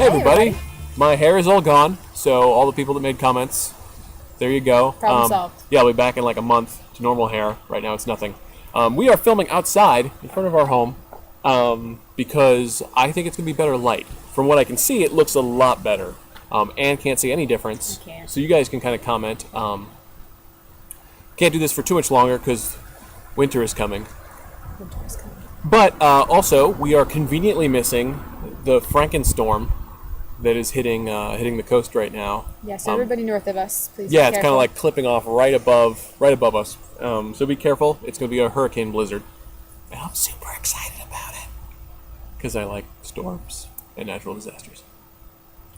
Hey everybody! My hair is all gone, so all the people that made comments, there you go. Problem solved. Yeah, I'll be back in like a month to normal hair. Right now it's nothing. We are filming outside in front of our home because I think it's going to be better light. From what I can see, it looks a lot better. Anne can't see any difference, so you guys can kind of comment. Can't do this for too much longer because winter is coming. But also, we are conveniently missing the Frankenstorm that is hitting the coast right now. Yeah, so everybody north of us, please. Yeah, it's kind of like clipping off right above us. So be careful. It's going to be a hurricane blizzard, and I'm super excited about it because I like storms and natural disasters.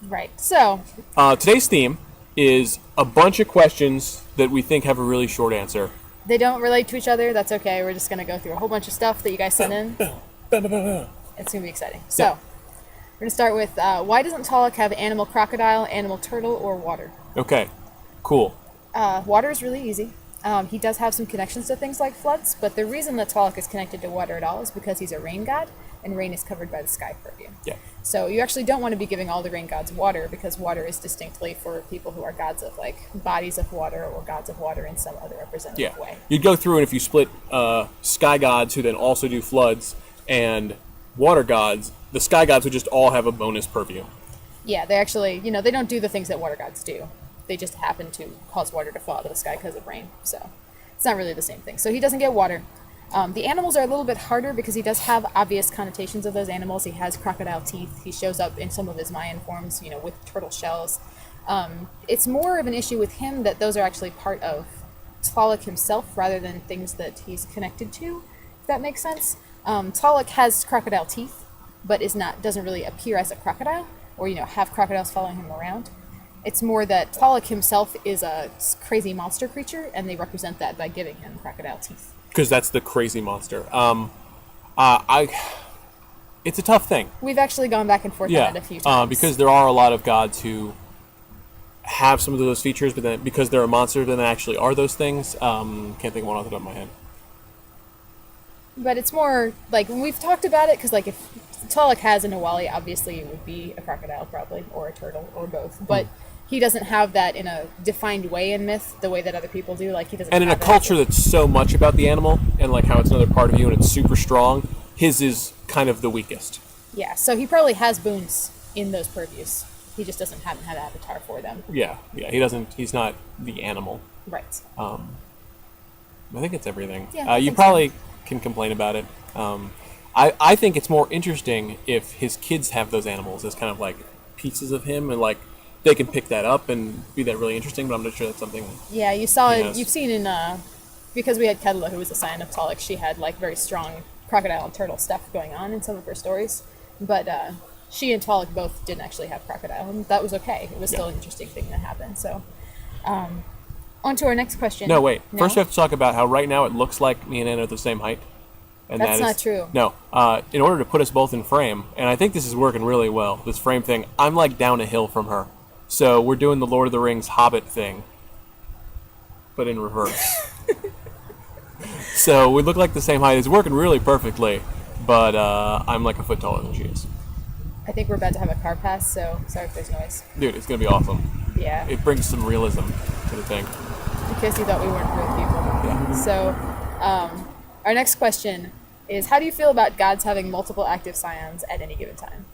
Right. So today's theme is a bunch of questions that we think have a really short answer. They don't relate to each other. That's okay. We're just going to go through a whole bunch of stuff that you guys sent in. It's going to be exciting. So, we're going to start with, why doesn't Tlaloc have animal crocodile, animal turtle, or water? Okay, cool. Water is really easy. He does have some connections to things like floods, but the reason that Tlaloc is connected to water at all is because he's a rain god, and rain is covered by the sky purview. Yeah. So you actually don't want to be giving all the rain gods water, because water is distinctly for people who are gods of, like, bodies of water or gods of water in some other representative way. You'd go through, and if you split sky gods who then also do floods and water gods, the sky gods would just all have a bonus purview. Yeah, they actually, they don't do the things that water gods do. They just happen to cause water to fall out of the sky because of rain. So it's not really the same thing. So he doesn't get water. The animals are a little bit harder because he does have obvious connotations of those animals. He has crocodile teeth. He shows up in some of his Mayan forms, with turtle shells. It's more of an issue with him that those are actually part of Tlaloc himself rather than things that he's connected to, if that makes sense. Tlaloc has crocodile teeth, but doesn't really appear as a crocodile or, have crocodiles following him around. It's more that Tlaloc himself is a crazy monster creature, and they represent that by giving him crocodile teeth. Because that's the crazy monster. It's a tough thing. We've actually gone back and forth on it a few times. Because there are a lot of gods who have some of those features, but then because they're a monster, then they actually are those things. Can't think of one off the top of my head. But it's more, like, when we've talked about it, because, like, if Tlaloc has a Nawali, obviously it would be a crocodile, probably, or a turtle, or both. But he doesn't have that in a defined way in myth, the way that other people do. Like, he doesn't. And in a culture that's so much about the animal, and, like, how it's another part of you, and it's super strong, his is kind of the weakest. Yeah, so he probably has boons in those purviews. He just haven't had an avatar for them. Yeah, he's not the animal. Right. I think it's everything. Yeah, you probably can complain about it. I think it's more interesting if his kids have those animals as kind of like pieces of him, and like they can pick that up and be that really interesting, but I'm not sure that's something. Yeah, you saw it. You've seen in because we had Kedla, who was a Scion of Tlaloc. She had like very strong crocodile and turtle stuff going on in some of her stories, but she and Tlaloc both didn't actually have crocodile, and that was okay. It was still an interesting thing that happened. So, on to our next question. No, wait. No? First, we have to talk about how right now it looks like me and Anna are the same height. And that's not true. No. In order to put us both in frame, and I think this is working really well, this frame thing, I'm like down a hill from her. So we're doing the Lord of the Rings Hobbit thing, but in reverse. So we look like the same height. It's working really perfectly, but I'm like a foot taller than she is. I think we're about to have a car pass, so sorry if there's noise. Dude, it's going to be awesome. Yeah. It brings some realism to the thing. Because you thought we weren't real people. Yeah. So, our next question is, how do you feel about gods having multiple active Scions at any given time?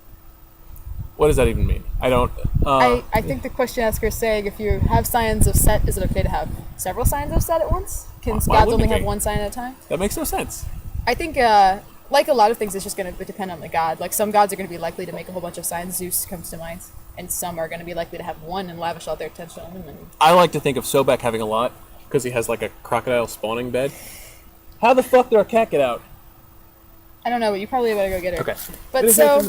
What does that even mean? I don't... I think the question asker is saying, if you have Scions of Set, is it okay to have several Scions of Set at once? Can gods only have one Scion at a time? That makes no sense. I think, like a lot of things, it's just going to depend on the god. Like, some gods are going to be likely to make a whole bunch of Scions. Zeus comes to mind. And some are going to be likely to have one and lavish all their attention on him. I like to think of Sobek having a lot, because he has like a crocodile spawning bed. How the fuck did our cat get out? I don't know, but you probably better go get her. Okay. But so,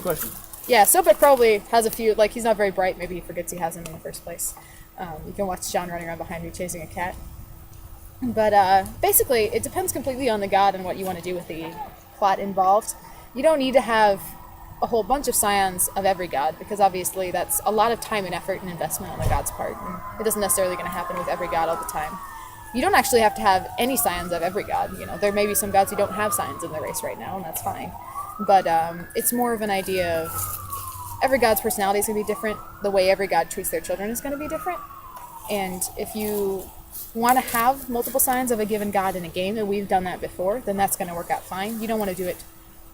yeah, Sobek probably has a few, like, he's not very bright. Maybe he forgets he has him in the first place. You can watch John running around behind me chasing a cat. But basically, it depends completely on the god and what you want to do with the plot involved. You don't need to have a whole bunch of Scions of every god, because obviously that's a lot of time and effort and investment on the god's part. And it isn't necessarily going to happen with every god all the time. You don't actually have to have any Scions of every god. There may be some gods who don't have Scions in the race right now, and that's fine. But it's more of an idea of every god's personality is going to be different. The way every god treats their children is going to be different. And if you want to have multiple Scions of a given god in a game, and we've done that before, then that's going to work out fine. You don't want to do it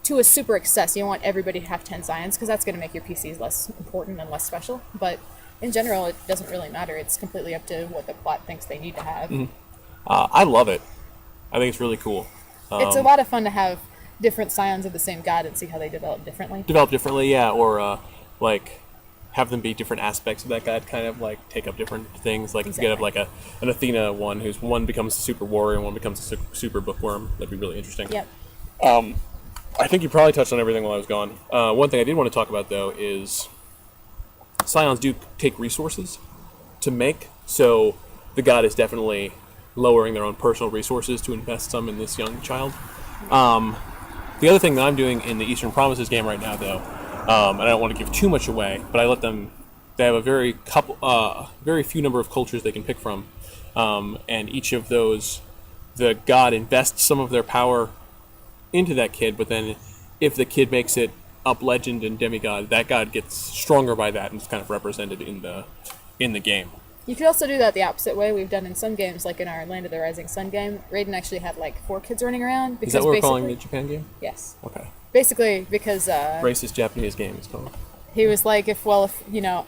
to a super excess. You don't want everybody to have 10 Scions, because that's going to make your PCs less important and less special. But in general, it doesn't really matter. It's completely up to what the plot thinks they need to have. I love it. I think it's really cool. It's a lot of fun to have different Scions of the same god and see how they develop differently. Yeah, or like have them be different aspects of that god, kind of like take up different things. Like if you could have like an Athena one, who's one becomes a super warrior and one becomes a super bookworm. That'd be really interesting. Yep. I think you probably touched on everything while I was gone. One thing I did want to talk about though is Scions do take resources to make, so the god is definitely lowering their own personal resources to invest some in this young child. The other thing that I'm doing in the Eastern Promises game right now, though, and I don't want to give too much away, but I let them. They have a very few number of cultures they can pick from, and each of those, the god invests some of their power into that kid. But then, if the kid makes it up legend and demigod, that god gets stronger by that, and it's kind of represented in the game. You could also do that the opposite way. We've done in some games, like in our Land of the Rising Sun game. Raiden actually had like 4 kids running around. Is that what we're calling the Japan game? Yes. Okay. Basically, because racist Japanese game is called. He was like, if I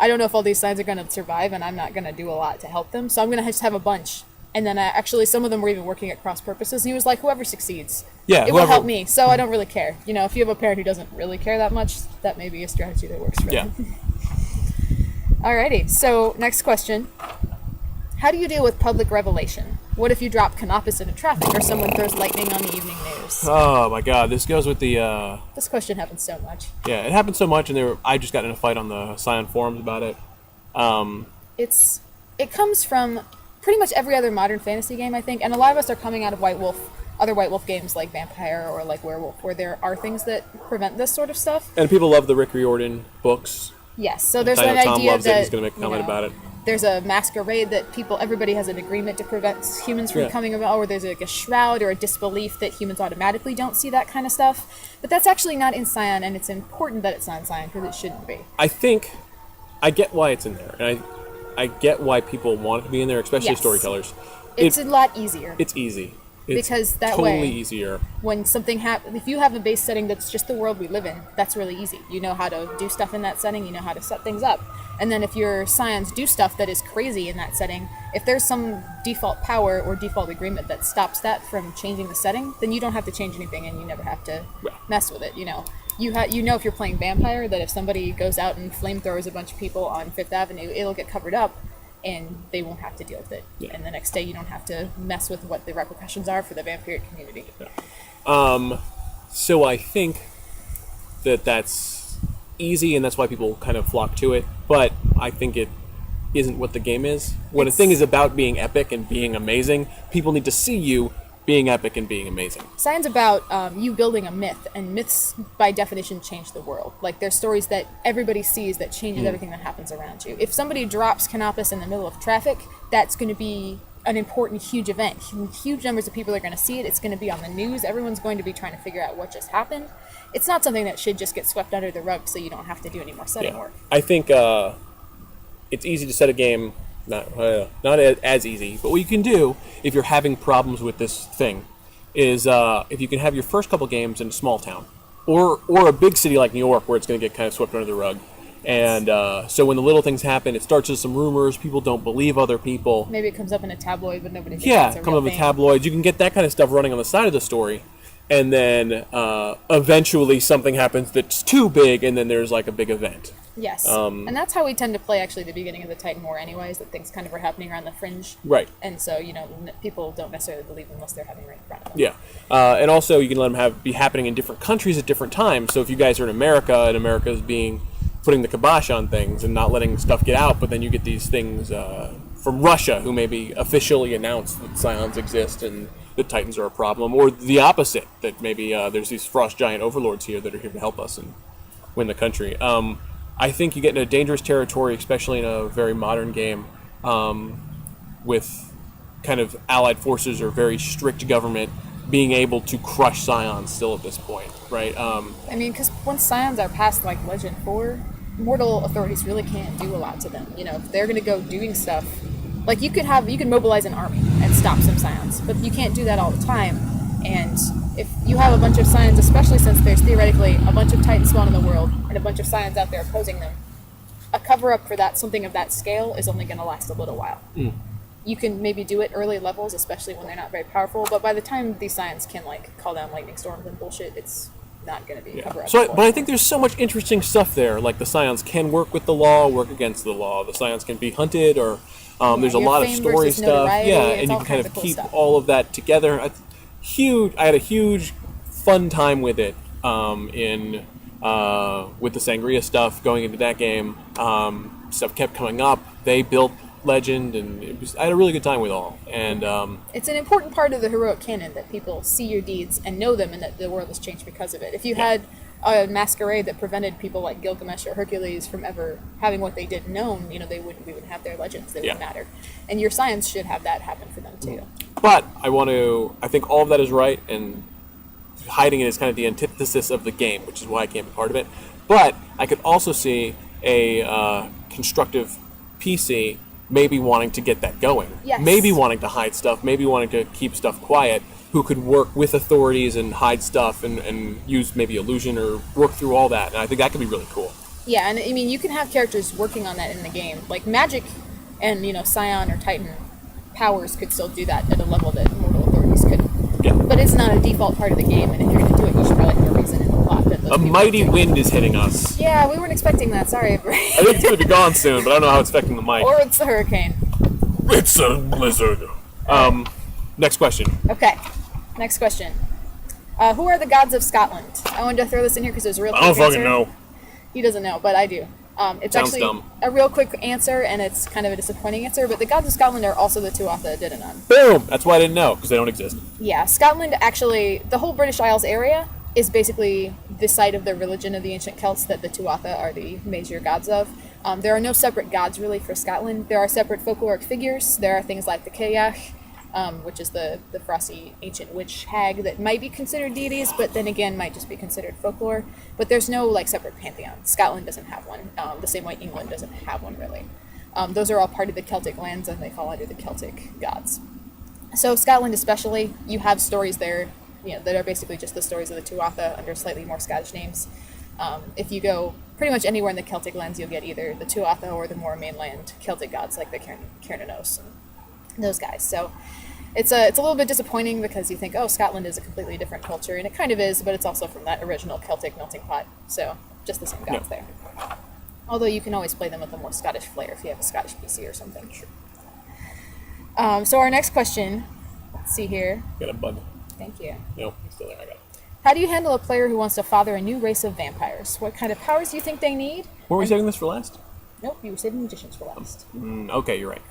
don't know if all these Scions are going to survive, and I'm not going to do a lot to help them, so I'm going to just have a bunch. And then actually, some of them were even working at cross purposes. And he was like, whoever succeeds, it will help me. So I don't really care. If you have a parent who doesn't really care that much, that may be a strategy that works for them. Alrighty. So next question. How do you deal with public revelation? What if you drop Canopus into traffic, or someone throws lightning on the evening news? Oh my god, this goes with the... This question happens so much. Yeah, it happens so much, and I just got in a fight on the Scion forums about it. It comes from pretty much every other modern fantasy game, I think, and a lot of us are coming out of other White Wolf games like Vampire or like Werewolf, where there are things that prevent this sort of stuff. And people love the Rick Riordan books. Yes, so there's an idea Tom loves that... it. He's going to make a comment about it. There's a masquerade that everybody has an agreement to prevent humans from coming about, or there's like a shroud or a disbelief that humans automatically don't see that kind of stuff. But that's actually not in Scion, and it's important that it's not in Scion because it shouldn't be. I think I get why it's in there, and I get why people want it to be in there, especially storytellers. It's a lot easier. It's easy. It's because that totally way, easier. When something happens, if you have a base setting that's just the world we live in, that's really easy. You know how to do stuff in that setting, you know how to set things up. And then if your Scions do stuff that is crazy in that setting, if there's some default power or default agreement that stops that from changing the setting, then you don't have to change anything and you never have to mess with it, You know if you're playing Vampire that if somebody goes out and flamethrowers a bunch of people on Fifth Avenue, it'll get covered up and they won't have to deal with it. Yeah. And the next day you don't have to mess with what the repercussions are for the vampiric community. Yeah. So I think that's easy, and that's why people kind of flock to it, but I think it isn't what the game is. When a thing is about being epic and being amazing, people need to see you being epic and being amazing. Science about you building a myth, and myths by definition change the world. Like there's stories that everybody sees that changes everything that happens around you. If somebody drops Canopus in the middle of traffic, that's going to be an important, huge event. Huge numbers of people are going to see it. It's going to be on the news. Everyone's going to be trying to figure out what just happened. It's not something that should just get swept under the rug so you don't have to do any more setting work. I think it's easy to set a game. Not as easy, but what you can do if you're having problems with this thing is if you can have your first couple games in a small town or a big city like New York where it's going to get kind of swept under the rug. And so when the little things happen, it starts with some rumors. People don't believe other people. Maybe it comes up in a tabloid, but nobody thinks it's a real thing. Yeah, it comes up in tabloids. You can get that kind of stuff running on the side of the story. And then eventually something happens that's too big, and then there's like a big event. Yes, and that's how we tend to play actually the beginning of the Titan War anyways, that things kind of are happening around the fringe. Right. And so, people don't necessarily believe unless they're happening right in front of them. Yeah, and also you can let them be happening in different countries at different times. So if you guys are in America, and America is putting the kibosh on things and not letting stuff get out, but then you get these things from Russia who maybe officially announce that Scions exist and the Titans are a problem, or the opposite, that maybe there's these frost giant overlords here that are here to help us and win the country. I think you get into dangerous territory, especially in a very modern game, with kind of allied forces or very strict government being able to crush Scions still at this point, right? Because once Scions are past like Legend 4, mortal authorities really can't do a lot to them. You know, if they're going to go doing stuff, like you could mobilize an army and stop some Scions, but you can't do that all the time. And if you have a bunch of Scions, especially since there's theoretically a bunch of Titans spawn in the world and a bunch of Scions out there opposing them, a cover-up for that, something of that scale, is only going to last a little while. You can maybe do it early levels, especially when they're not very powerful, but by the time these Scions can, like, call down lightning storms and bullshit, it's not going to be a cover-up. But I think there's so much interesting stuff there. Like, the Scions can work with the law, work against the law. The Scions can be hunted, or there's a lot of story stuff. Yeah, and you can kind of keep stuff. All of that together. I had a huge fun time with it with the Sangria stuff going into that game. Stuff kept coming up. They built Legend, and I had a really good time with all. And it's an important part of the heroic canon that people see your deeds and know them, and that the world has changed because of it. If you had a masquerade that prevented people like Gilgamesh or Hercules from ever having what they did known, we wouldn't have their legends. They wouldn't matter. And your Scions should have that happen for them too. But I think all of that is right, and hiding it is kind of the antithesis of the game, which is why I can't be part of it. But I could also see a constructive PC maybe wanting to get that going. Yes. Maybe wanting to hide stuff, maybe wanting to keep stuff quiet, who could work with authorities and hide stuff and use maybe illusion or work through all that. And I think that could be really cool. Yeah, and I mean, you can have characters working on that in the game. Like magic and, Scion or Titan powers could still do that at a level that mortal authorities couldn't. Yeah. But it's not a default part of the game, and if you're going to do it, you should probably have a reason in the plot that those A mighty wind is hitting us. Yeah, we weren't expecting that. Sorry. I think it's going to be gone soon, but I don't know how it's affecting the mic. Or it's a hurricane. It's a blizzard. Next question. Okay. Next question. Who are the gods of Scotland? I wanted to throw this in here because it was a real quick I don't answer. fucking know. He doesn't know, but I do. It's Sounds actually dumb. a real quick answer, and it's kind of a disappointing answer, but the gods of Scotland are also the Tuatha De Danann. Boom! That's why I didn't know, because they don't exist. Yeah, Scotland actually, the whole British Isles area is basically the site of the religion of the ancient Celts that the Tuatha are the major gods of. There are no separate gods really for Scotland. There are separate folkloric figures. There are things like the Cailleach, which is the frosty ancient witch hag that might be considered deities, but then again might just be considered folklore. But there's no separate pantheon. Scotland doesn't have one, the same way England doesn't have one really. Those are all part of the Celtic lands, and they fall under the Celtic gods. So Scotland especially, you have stories there, that are basically just the stories of the Tuatha under slightly more Scottish names. If you go pretty much anywhere in the Celtic lands, you'll get either the Tuatha or the more mainland Celtic gods like the Cernunnos and those guys. So it's a little bit disappointing because you think, oh, Scotland is a completely different culture, and it kind of is, but it's also from that original Celtic melting pot. So just the same gods there. Although you can always play them with a more Scottish flair if you have a Scottish PC or something. Sure. So our next question, let's see here. Got a bug. Thank you. Nope, it's still there. I got it. How do you handle a player who wants to father a new race of vampires? What kind of powers do you think they need? Were we saving this for last? Nope, you were saving magicians for last. Okay, you're right.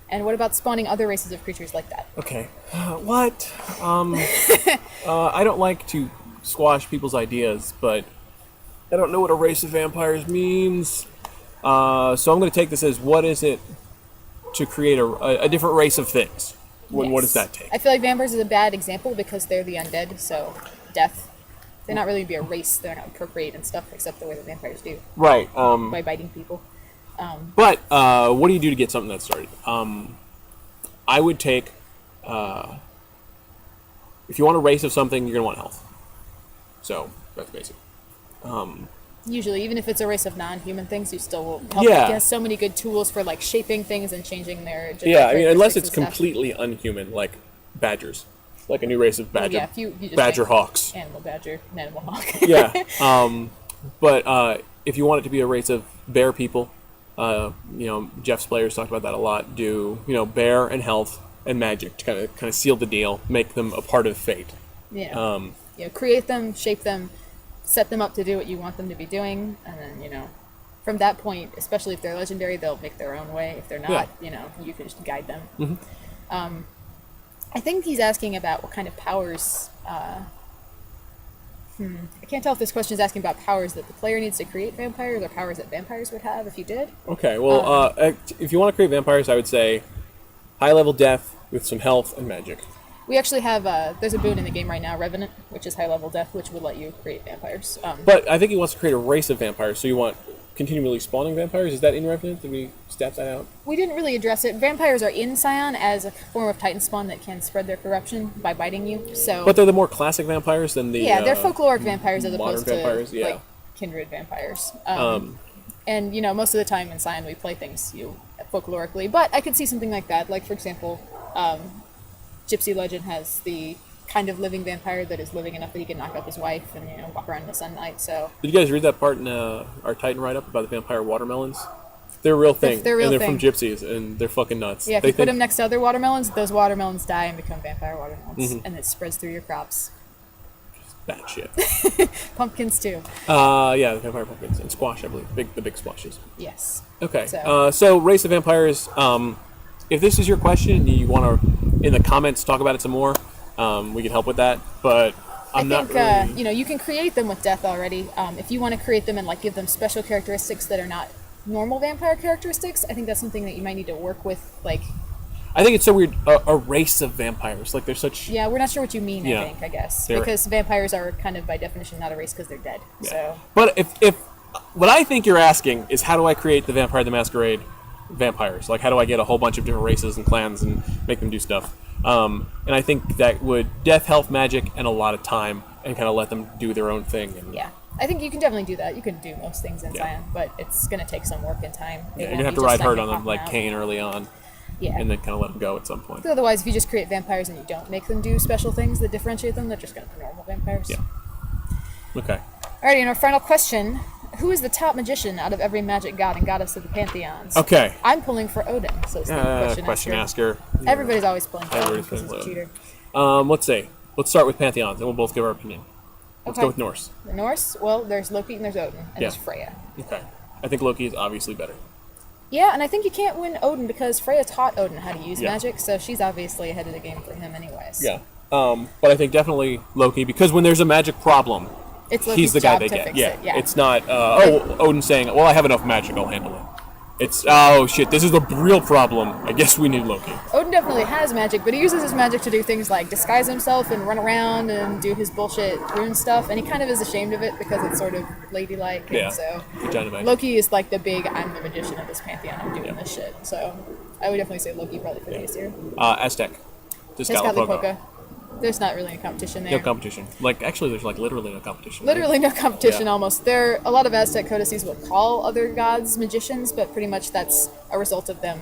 And what about spawning other races of creatures like that? Okay. What? I don't like to squash people's ideas, but I don't know what a race of vampires means. So I'm going to take this as, what is it to create a different race of things? What does that take? I feel like vampires is a bad example because they're the undead, so death. They're not really be a race. They're not procreate and stuff, except the way that vampires do. Right. By biting people. But what do you do to get something that started? I would take, if you want a race of something, you're going to want health. So that's basic. Usually, even if it's a race of non-human things, you still will help. Yeah. It has so many good tools for shaping things and changing their gender. Yeah, I mean, unless it's characteristics and completely unhuman, like badgers. Like a new race of badger. Yeah, if you just badger make hawks. Animal badger, and animal hawk. Yeah. But if you want it to be a race of bear people, Jeff's players talked about that a lot. Do bear and health and magic to kind of seal the deal, make them a part of fate. Yeah. Create them, shape them, set them up to do what you want them to be doing, and then from that point, especially if they're legendary, they'll make their own way. If they're not, you can just guide them. Mm-hmm. I think he's asking about what kind of powers. I can't tell if this question is asking about powers that the player needs to create vampires or powers that vampires would have if you did. Okay, well, if you want to create vampires, I would say high-level death with some health and magic. We actually have, there's a boon in the game right now, Revenant, which is high-level death, which would let you create vampires. But I think he wants to create a race of vampires, so you want continually spawning vampires? Is that in reference? Did we stat that out? We didn't really address it. Vampires are in Scion as a form of Titan spawn that can spread their corruption by biting you. So, But they're the more classic vampires than the they're folkloric vampires as modern opposed vampires, to yeah. like kindred vampires. And most of the time in Scion we play things folklorically, but I could see something like that. Like for example, Gypsy Legend has the kind of living vampire that is living enough that he can knock up his wife and walk around in the sunlight. So did you guys read that part in our Titan write-up about the vampire watermelons? They're a real thing. They're real and they're thing. from gypsies, and they're fucking nuts. Yeah, if they you put them next to other watermelons, those watermelons die and become vampire watermelons, and it spreads through your crops. Bad shit. Pumpkins too. Yeah, the vampire pumpkins and squash, I believe. The big squashes. Yes. Okay. So, So race of vampires. If this is your question, and you want to in the comments talk about it some more. We can help with that, but I'm I think not really... you can create them with death already. If you want to create them and like give them special characteristics that are not normal vampire characteristics, I think that's something that you might need to work with. Like, I think it's so weird. A race of vampires, like there's such... Yeah, we're not sure what you mean. Yeah. I guess They're... because vampires are kind of by definition not a race because they're dead. Yeah. So, but if what I think you're asking is how do I create the Vampire the Masquerade vampires? Like how do I get a whole bunch of different races and clans and make them do stuff? And I think that would death, health, magic, and a lot of time, and kind of let them do their own thing. And yeah, I think you can definitely do that. You can do most things in Scion, but it's going to take some work and time. Yeah, you're going to have to ride hard on them, like Cain early on. Yeah. And then kind of let them go at some point. But otherwise, if you just create vampires and you don't make them do special things that differentiate them, they're just going to be normal vampires. Yeah. Okay. Alrighty, and our final question. Who is the top magician out of every magic god and goddess of the pantheons? Okay. I'm pulling for Odin, so it's the question asker. Everybody's always pulling for Odin Everybody's because he's a pulling cheater. Let's see. Let's start with pantheons, and we'll both give our opinion. Let's go with Norse. The Norse? Well, there's Loki and there's Odin, and Yeah. there's Freya. Okay. I think Loki is obviously better. Yeah, and I think you can't win Odin because Freya taught Odin how to use Yeah. magic, so she's obviously ahead of the game for him anyways. Yeah. But I think definitely Loki, because when there's a magic problem, It's he's the guy job they to get. fix Yeah. it. Yeah. It's not, Odin saying, well, I have enough magic, I'll handle it. It's, oh shit, this is the real problem. I guess we need Loki. Odin definitely has magic, but he uses his magic to do things like disguise himself and run around and do his bullshit rune stuff, and he kind of is ashamed of it because it's sort of ladylike. Yeah. And so Vagina magic. Loki is like the big, I'm the magician of this pantheon, I'm doing this shit. So I would definitely say Loki probably for the easier. Aztec. Tezcatlipoca. There's not really any competition there. No competition. Like, actually, there's like literally no competition. Literally no competition Yeah. almost. There, a lot of Aztec codices will call other gods magicians, but pretty much that's a result of them,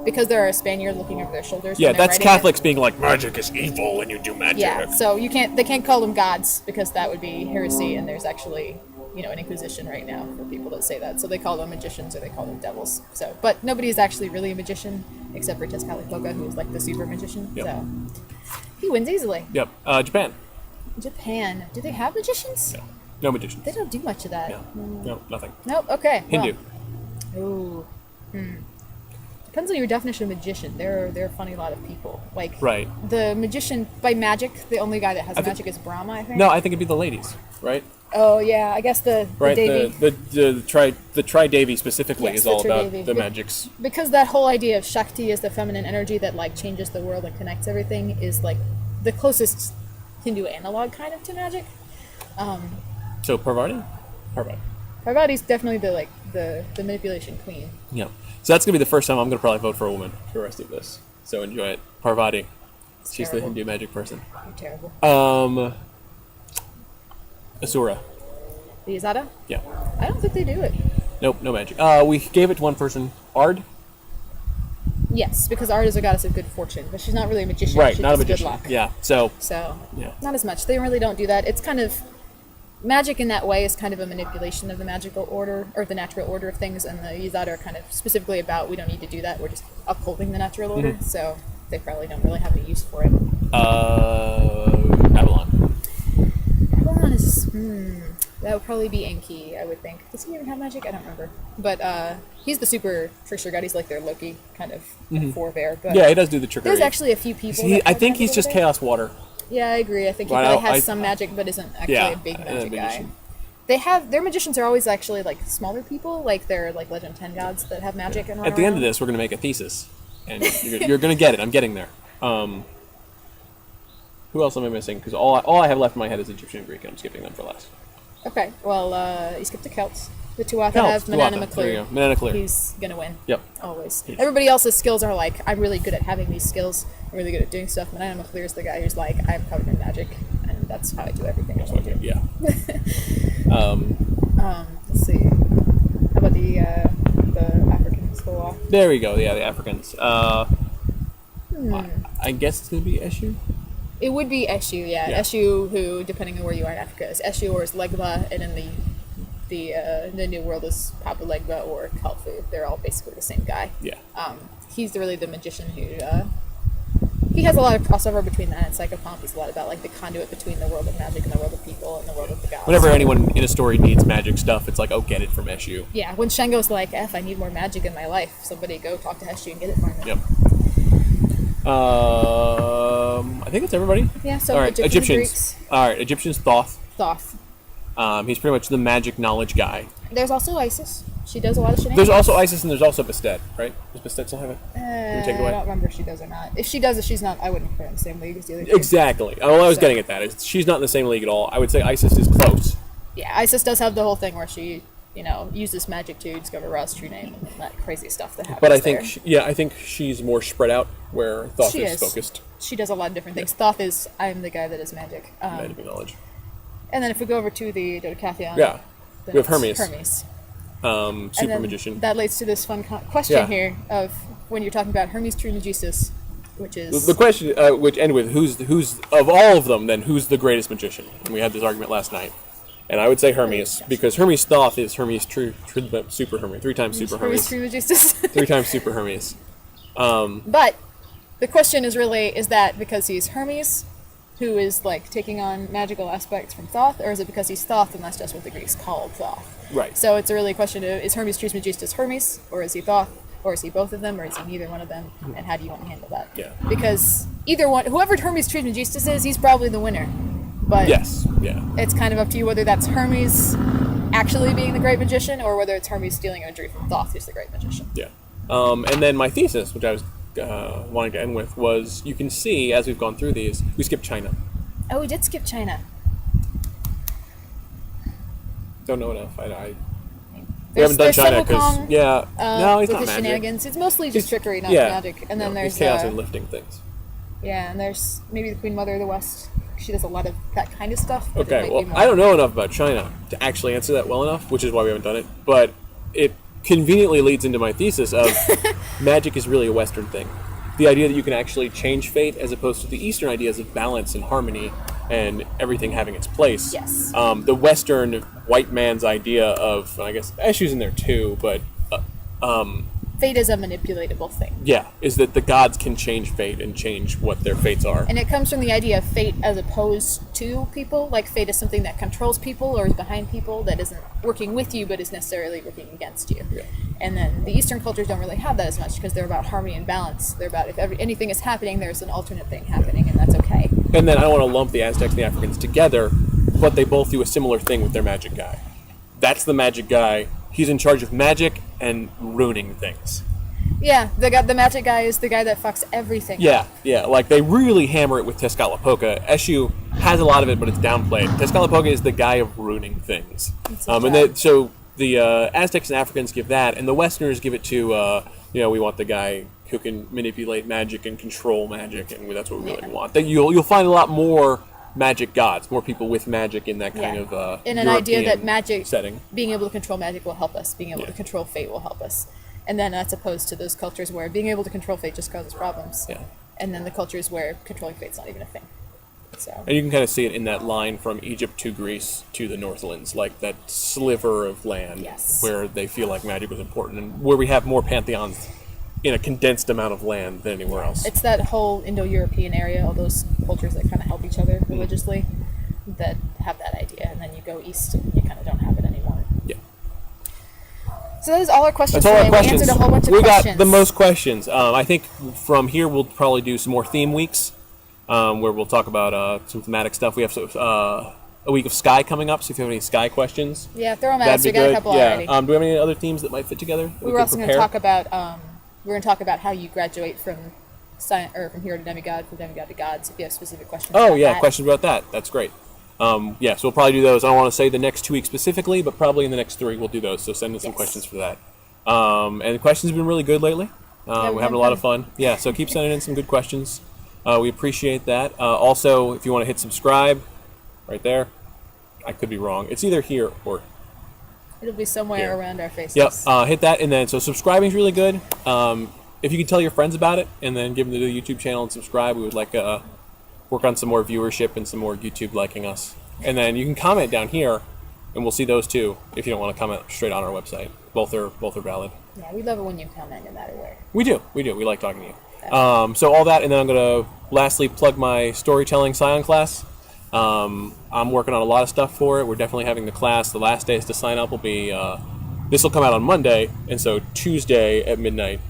because they're a Spaniard looking over their shoulders. when Yeah, they're that's writing it. Catholics being like, magic is evil and you do magic. Yeah, so they can't call them gods because that would be heresy, and there's actually, an inquisition right now for people that say that. So they call them magicians or they call them devils. So, but nobody is actually really a magician except for Tezcatlipoca, who's like the super magician. Yep. So he wins easily. Yep. Japan. Japan, do they have magicians? No. No magicians. They don't do much of that. Yeah. No, nothing. Nope. Okay. Hindu. Well. Ooh. Depends on your definition of magician. They're a funny lot of people. Like Right. the magician by magic, the only guy that has magic is Brahma, I think. No, I think it'd be the ladies, right? Oh yeah, I guess the Right. Devi. The Tri-Devi specifically Yes, is the all about Tridevi. the Yeah. magics. Because that whole idea of Shakti as the feminine energy that like changes the world and connects everything is like the closest Hindu analog kind of to magic. So Parvati. Parvati's definitely the manipulation queen. Yeah. So that's gonna be the first time I'm gonna probably vote for a woman for the rest of this. So enjoy it. Parvati. She's the terrible. Hindu magic person. You're terrible. Asura. The Izada? Yeah. I don't think they do it. Nope, no magic. We gave it to one person. Ard? Yes, because Art is a goddess of good fortune, but she's not really a magician. Right, she's not a just magician. Good luck. Yeah. So So not as much. They really don't do that. It's kind of magic in that way is kind of a manipulation of the magical order or the natural order of things, and the Izada are kind of specifically about we don't need to do that. We're just upholding the natural order. So they probably don't really have any use for it. Avalon. Avalon is that would probably be Enki, I would think. Does he even have magic? I don't remember. But he's the super trickster god. He's like their Loki kind of forebear. But Yeah, he does do the trickery. there's actually a few people. that I have think magic he's over just there. chaos water. Yeah, I agree. I think he Right, probably has I- some magic, but isn't actually Yeah, a big a magic guy. magician. They have their magicians are always actually like smaller people, like they're like Legend 10 gods that have magic and run At the end of around. this, we're gonna make a thesis, and you're gonna get it. I'm getting there. Who else am I missing? Because all I have left in my head is Egyptian and Greek, and I'm skipping them for last. Okay, well, you skipped the Celts. The Tuatha Celts, have Manana Tuatha, there you McClure. go. Manana McClure. He's gonna win. Yep. Always. Everybody else's skills are like, I'm really good at having these skills. I'm really good at doing stuff. Manana McClure is the guy who's like, I'm covered in magic, and that's how I do everything. I do. Yeah. Let's see. How about the Africans? The law. There we go. Yeah, the Africans. I guess it's gonna be Eshu. It would be Eshu, yeah. Yeah. Eshu, who, depending on where you are in Africa, is Eshu or is Legba, and in the New World is Papa Legba or Khalfu. They're all basically the same guy. Yeah. He's really the magician who he has a lot of crossover between that and Psychopomp. He's a lot about like the conduit between the world of magic and the world of people and the world of the gods. Whenever anyone in a story needs magic stuff, it's like, oh, get it from Eshu. Yeah, when Shengo's like, F, I need more magic in my life, somebody go talk to Eshu and get it for me. Yep. I think it's everybody. Yeah, so all right, Egyptians. Egyptians. All right, Egyptians. Thoth. Thoth. He's pretty much the magic knowledge guy. There's also Isis. She does a lot of shenanigans. There's also Isis and there's also Bastet, right? Does Bastet still have it? Can you take it away? I don't remember if she does or not. If she does it, she's not. I wouldn't put her in the same league as the other two. Exactly. Well, I was getting at that. She's not in the same league at all. I would say Isis is close. Yeah, Isis does have the whole thing where she, uses magic to discover Ra's true name and that crazy stuff that happens. But I think, there. I think she's more spread out where Thoth She is is. focused. She does a lot of different things. Thoth is, I'm the guy that is magic. Magic knowledge. And then if we go over to the Dodecatheon, Yeah. then We have it's Hermes. And Super then magician. That leads to this fun question Yeah. here of when you're talking about Hermes Trismegistus, which is The question, which ended with who's of all of them, then who's the greatest magician? And we had this argument last night. And I would say Hermes, because Hermes Thoth is Hermes Super Hermes. 3 times Super Hermes Hermes. Trismegistus. 3 times Super Hermes. But the question is really, is that because he's Hermes, who is like taking on magical aspects from Thoth, or is it because he's Thoth and that's just what the Greeks called Thoth? Right. So it's really a question of, is Hermes Trismegistus Hermes, or is he Thoth, or is he both of them, or is he neither one of them, and how do you want to handle that? Yeah. Because either one, whoever Hermes Trismegistus is, he's probably the winner. But Yes. Yeah. it's kind of up to you whether that's Hermes actually being the great magician, or whether it's Hermes stealing imagery from Thoth, who's the great magician. Yeah. And then my thesis, which I was wanting to end with, was you can see, as we've gone through these, we skipped China. Oh, we did skip China. Don't know enough. We There's- haven't done there's China because, Sun Wukong, no, he's with not his magic. shenanigans. It's mostly just trickery, not Yeah. magic. And then No, there's he's chaos and lifting things. yeah, and there's maybe the Queen Mother of the West. She does a lot of that kind of stuff. but it Okay, might well, be more- I don't know enough about China to actually answer that well enough, which is why we haven't done it. But it conveniently leads into my thesis of magic is really a Western thing. The idea that you can actually change fate, as opposed to the Eastern ideas of balance and harmony and everything having its place. Yes. The Western white man's idea of, I guess Eshu's in there too, but Fate is a manipulatable thing. yeah, is that the gods can change fate and change what their fates are. And it comes from the idea of fate as opposed to people. Like fate is something that controls people or is behind people, that isn't working with you but is necessarily working against you. Yeah. And then the Eastern cultures don't really have that as much because they're about harmony and balance. They're about if anything is happening, there's an alternate thing happening, and that's okay. And then I don't want to lump the Aztecs and the Africans together, but they both do a similar thing with their magic guy. That's the magic guy. He's in charge of magic and ruining things. Yeah, the magic guy is the guy that fucks everything. Yeah, yeah. Like, they really hammer it with Tezcatlipoca. Eshu has a lot of it, but it's downplayed. Tezcatlipoca is the guy of ruining things. So the Aztecs and Africans give that, and the Westerners give it to, we want the guy who can manipulate magic and control magic, and that's what we really want. You'll find a lot more magic gods, more people with magic in that kind of in an idea that European magic, setting. being able to control magic will help us, being able to control fate will help us. And then that's opposed to those cultures where being able to control fate just causes problems. Yeah. And then the cultures where controlling fate's not even a thing. So And you can kind of see it in that line from Egypt to Greece to the Northlands, like that sliver of land Yes. where they feel like magic was important, and where we have more pantheons in a condensed amount of land than anywhere else. it's that whole Indo-European area, all those cultures that kind of help each other religiously, that have that idea. And then you go east and you kind of don't have it anymore. Yeah. So that is all our questions That's all today. our questions. We answered a whole bunch of we questions. got the most questions. I think from here we'll probably do some more theme weeks, where we'll talk about some thematic stuff. We have a week of Sky coming up, so if you have any Sky questions, Yeah, throw them at that'd us. be We got good. a couple yeah. already. Do we have any other themes that might fit together? We were also going to talk about how you graduate from Scion, or from hero to demigod, from demigod to gods. If you have specific questions. Oh about yeah, that. questions about that. That's great. Yeah, so we'll probably do those. I don't want to say the next 2 weeks specifically, but probably in the next 3 we'll do those. So send in some questions for that. And the questions have been really good lately. We're having a lot of fun. Yeah, so keep sending in some good questions. We appreciate that. Also, if you want to hit subscribe, right there. I could be wrong. It's either here or It'll be somewhere around our faces. Yep. Hit that, and then so subscribing is really good. If you can tell your friends about it, and then give them to the YouTube channel and subscribe, we would like work on some more viewership and some more YouTube liking us. And then you can comment down here, and we'll see those too. If you don't want to comment straight on our website, both are valid. Yeah, we love it when you comment, no matter where. We do. We like talking to you. So all that, and then I'm gonna lastly plug my storytelling Scion class. I'm working on a lot of stuff for it. We're definitely having the class. The last days to sign up will be. This will come out on Monday, and so Tuesday at midnight,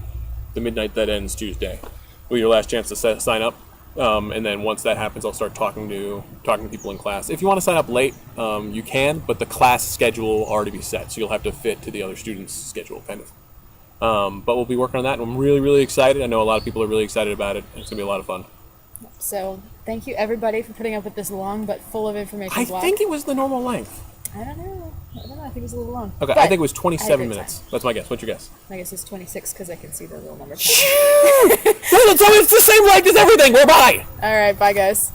the midnight that ends Tuesday, will be your last chance to sign up. And then once that happens, I'll start talking to people in class. If you want to sign up late, you can, but the class schedule will already be set, so you'll have to fit to the other students' schedule, kind of. But we'll be working on that, and I'm really, really excited. I know a lot of people are really excited about it, and it's going to be a lot of fun. So, thank you everybody for putting up with this long but full of information I blog. think it was the normal length. I don't know. I think it was a little long. Okay, But I think it was I 27 had a good minutes. time. That's my guess. What's your guess? I guess it's 26 because I can see the little number. So it's the same length as everything. We're bye. All right, bye guys.